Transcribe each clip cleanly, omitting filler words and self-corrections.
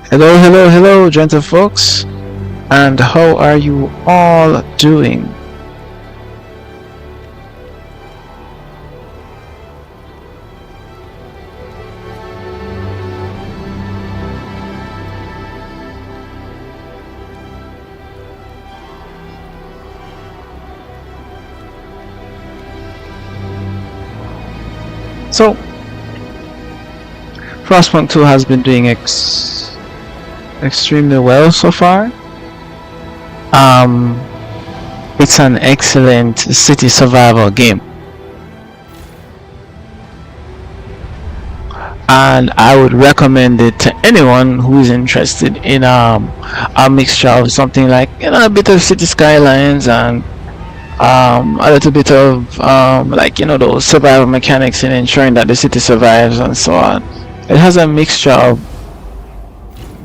Hello, hello, hello, gentle folks, and how are you all doing? So, Frostpunk 2 has been doing extremely well so far. It's an excellent city survival game. And I would recommend it to anyone who is interested in a mixture of something like a bit of City Skylines and a little bit of those survival mechanics in ensuring that the city survives and so on. It has a mixture of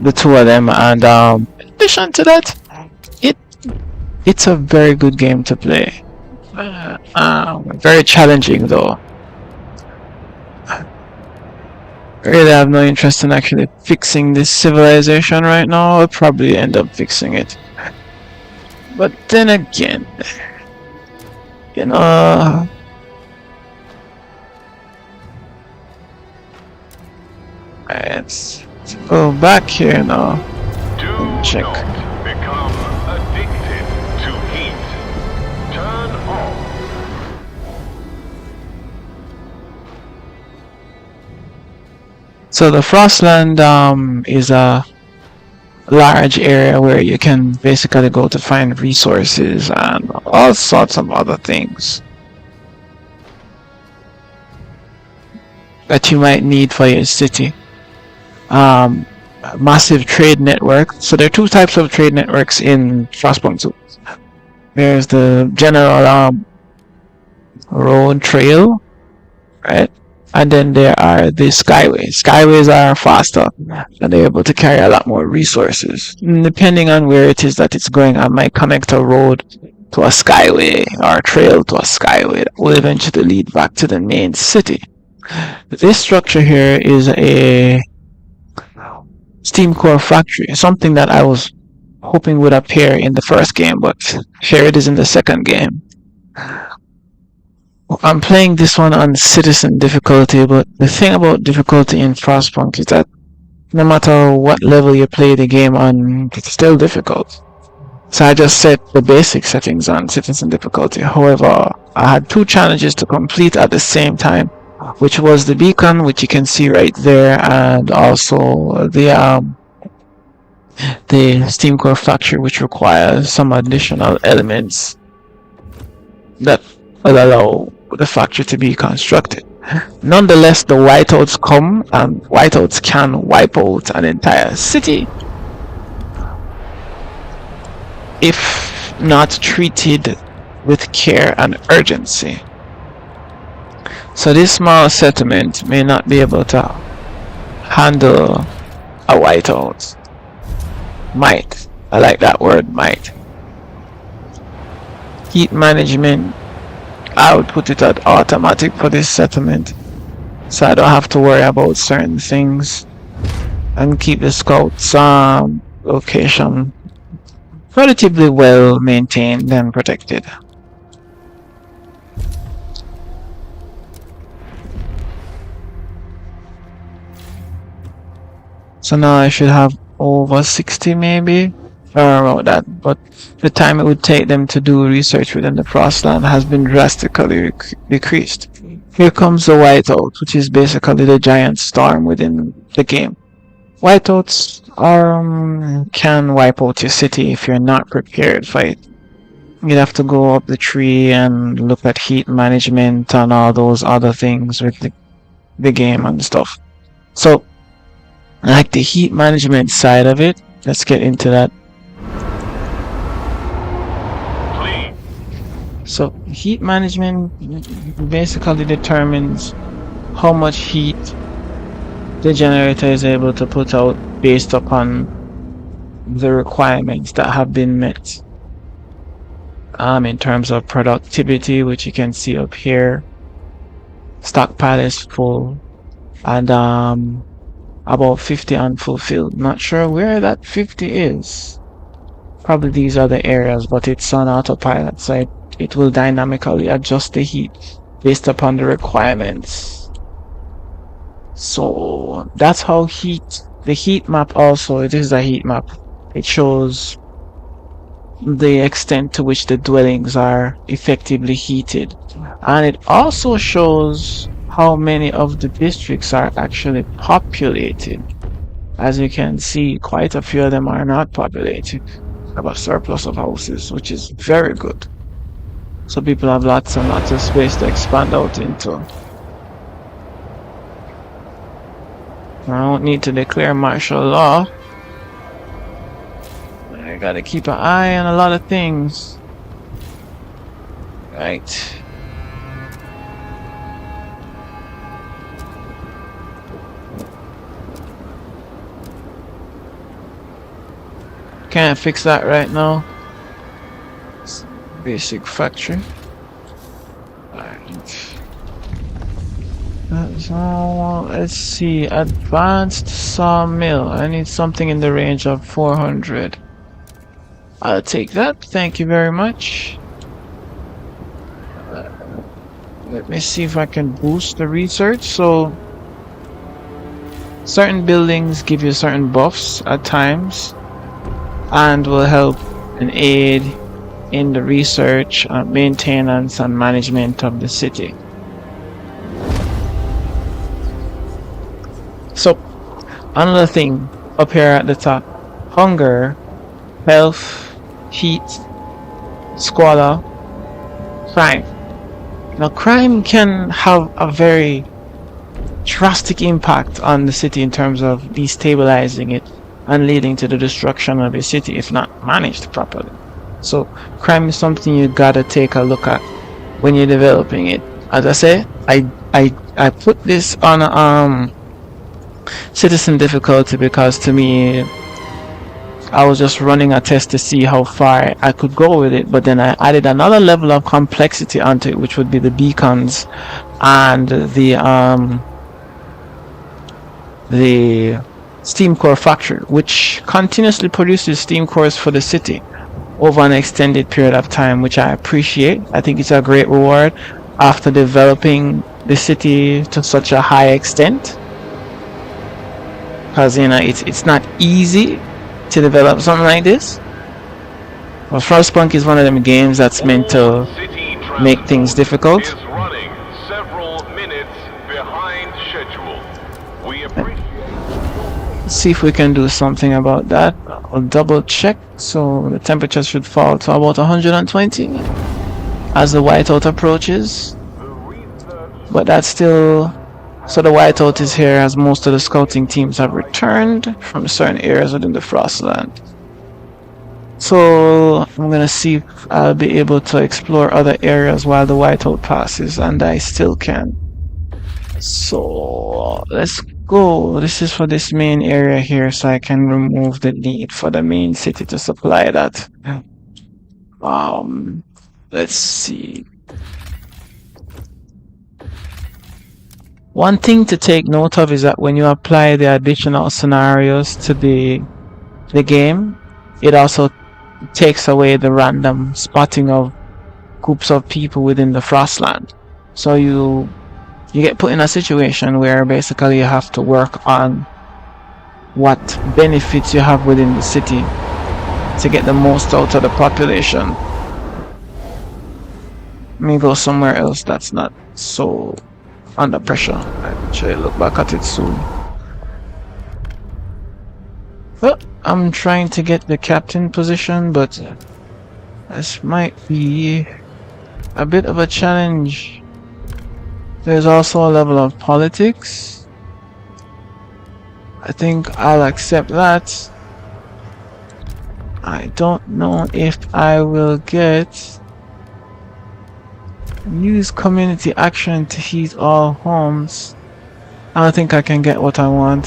the two of them, and in addition to that, it's a very good game to play. Very challenging though. Really have no interest in actually fixing this civilization right now. I'll probably end up fixing it. But then again, let's go back here now and check. Don't become addicted to heat. Turn off. So the Frostland is a large area where you can basically go to find resources and all sorts of other things that you might need for your city. Massive trade network. So there are two types of trade networks in Frostpunk 2. There's the general road trail, right? And then there are the skyways. Skyways are faster and they're able to carry a lot more resources. Depending on where it is that it's going, I might connect a road to a skyway or a trail to a skyway that will eventually lead back to the main city. This structure here is a steam core factory, something that I was hoping would appear in the first game, but here it is in the second game. I'm playing this one on citizen difficulty, but the thing about difficulty in Frostpunk is that no matter what level you play the game on, it's still difficult. So I just set the basic settings on citizen difficulty. However, I had two challenges to complete at the same time, which was the beacon, which you can see right there, and also the steam core factory, which requires some additional elements that will allow the factory to be constructed. Nonetheless, the whiteouts come, and whiteouts can wipe out an entire city if not treated with care and urgency. So this small settlement may not be able to handle a whiteout. Might. I like that word, might. Heat management, I would put it at automatic for this settlement, so I don't have to worry about certain things, and keep the scouts location relatively well maintained and protected. So now I should have over 60 maybe, or about that, but the time it would take them to do research within the Frostland has been drastically decreased. Here comes the whiteout, which is basically the giant storm within the game. Whiteouts can wipe out your city if you're not prepared for it. You'd have to go up the tree and look at heat management and all those other things with the game and stuff. So, like the heat management side of it, let's get into that. So heat management basically determines how much heat the generator is able to put out based upon the requirements that have been met. In terms of productivity, which you can see up here, stockpile is full, and about 50 unfulfilled. Not sure where that 50 is. Probably these are the areas, but it's on autopilot, so it will dynamically adjust the heat based upon the requirements. So that's how the heat map also, it is a heat map. It shows the extent to which the dwellings are effectively heated. And it also shows how many of the districts are actually populated. As you can see, quite a few of them are not populated. Have a surplus of houses, which is very good. So people have lots and lots of space to expand out into. I don't need to declare martial law. I gotta keep an eye on a lot of things. Right. Can't fix that right now. Basic factory. Alright. So let's see. Advanced sawmill. I need something in the range of 400. I'll take that. Thank you very much. Let me see if I can boost the research. So certain buildings give you certain buffs at times and will help and aid in the research, maintenance and management of the city. So another thing up here at the top: hunger, health, heat, squalor, crime. Now crime can have a very drastic impact on the city in terms of destabilizing it and leading to the destruction of the city if not managed properly. So crime is something you gotta take a look at when you're developing it. As I say, I put this on citizen difficulty because to me I was just running a test to see how far I could go with it, but then I added another level of complexity onto it, which would be the beacons and the steam core factory, which continuously produces steam cores for the city over an extended period of time, which I appreciate. I think it's a great reward after developing the city to such a high extent, because you know it's not easy to develop something like this. Well, Frostpunk is one of them games that's meant to make things difficult. Is running several minutes behind schedule. We appreciate. Let's see if we can do something about that. I'll double check. So the temperature should fall to about 120 as the whiteout approaches. But that's still... So the whiteout is here as most of the scouting teams have returned from certain areas within the Frostland. So I'm gonna see if I'll be able to explore other areas while the whiteout passes, and I still can. So let's go. This is for this main area here, so I can remove the need for the main city to supply that. Let's see. One thing to take note of is that when you apply the additional scenarios to the game, it also takes away the random spotting of groups of people within the Frostland. So you get put in a situation where basically you have to work on what benefits you have within the city to get the most out of the population. Let me go somewhere else that's not so under pressure. I'll try to look back at it soon. I'm trying to get the captain position, but this might be a bit of a challenge. There's also a level of politics. I think I'll accept that. I don't know if I will get use community action to heat all homes. I don't think I can get what I want.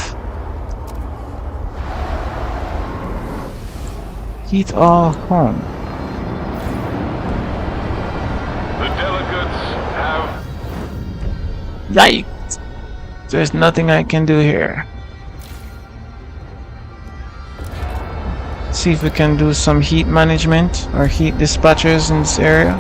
Heat all home. The delegates have... Yikes! There's nothing I can do here. see if we can do some heat management or heat dispatchers in this area.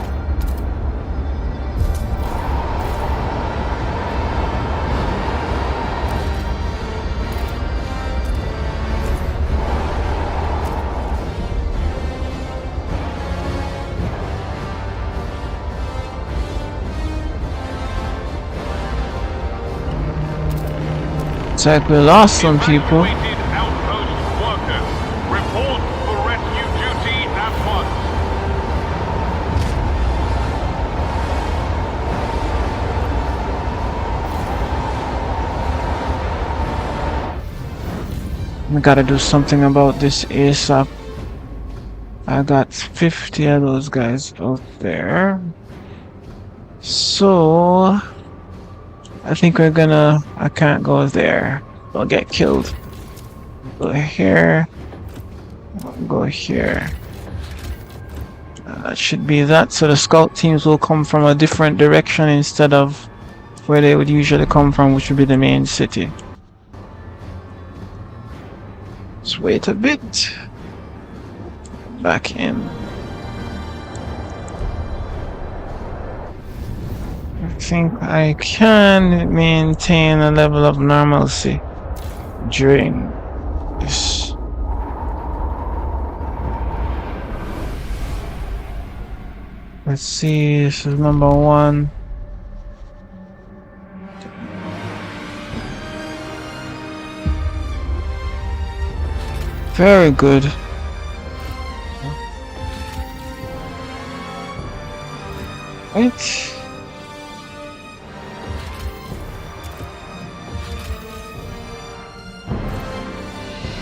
It's like we lost some people. Evacuated outpost workers. Report for rescue duty at once. We gotta do something about this ASAP. I got 50 of those guys out there. So I think we're gonna... I can't go there. I'll get killed. Go here. Go here. That should be that. So the scout teams will come from a different direction instead of where they would usually come from, which would be the main city. Let's wait a bit. Back in. I think I can maintain a level of normalcy during this. Let's see, this is number 1. Very good. Right.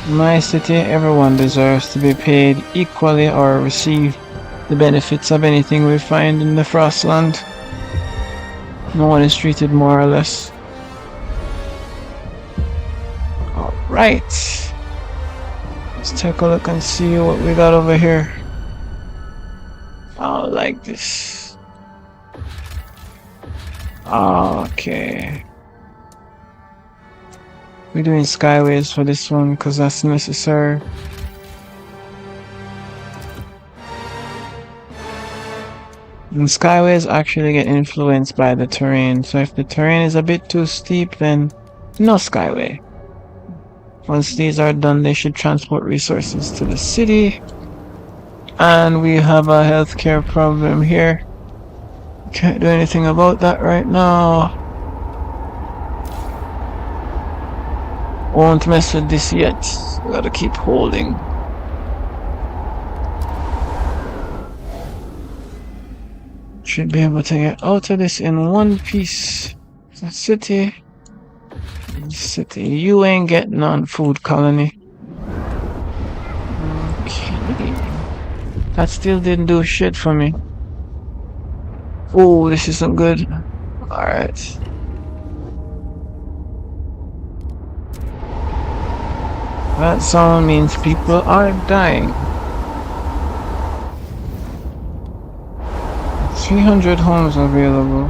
My city, everyone deserves to be paid equally or receive the benefits of anything we find in the Frostland. No one is treated more or less. Alright. Let's take a look and see what we got over here. I like this. Okay. We're doing skyways for this one because that's necessary. And skyways actually get influenced by the terrain, so if the terrain is a bit too steep, then no skyway. Once these are done, they should transport resources to the city. And we have a healthcare problem here. Can't do anything about that right now. Won't mess with this yet. We gotta keep holding. Should be able to get out of this in one piece. The city. City. You ain't getting on food colony. Okay. That still didn't do shit for me. Oh, this isn't good. Alright. That sound means people are dying. 300 homes available.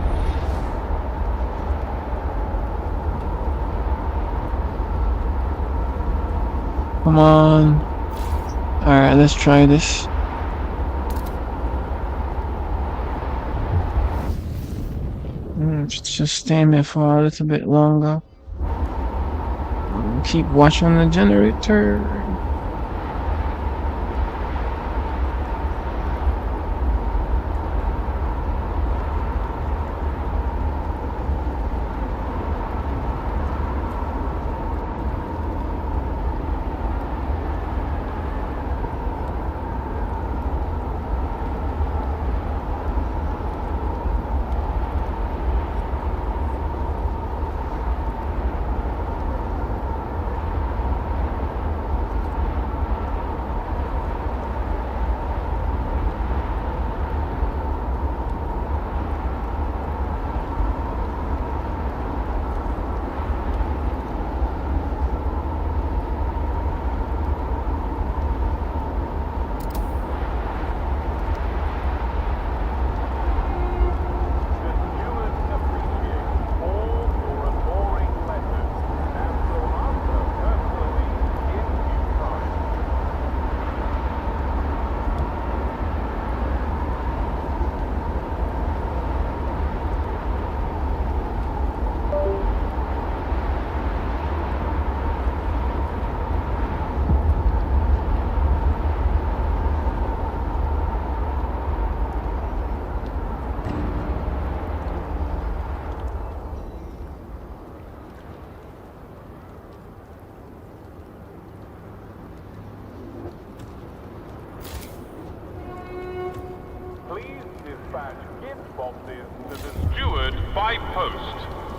Come on. Alright, let's try this. Just stay there for a little bit longer. Keep watching the generator.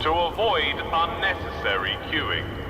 to avoid unnecessary queuing.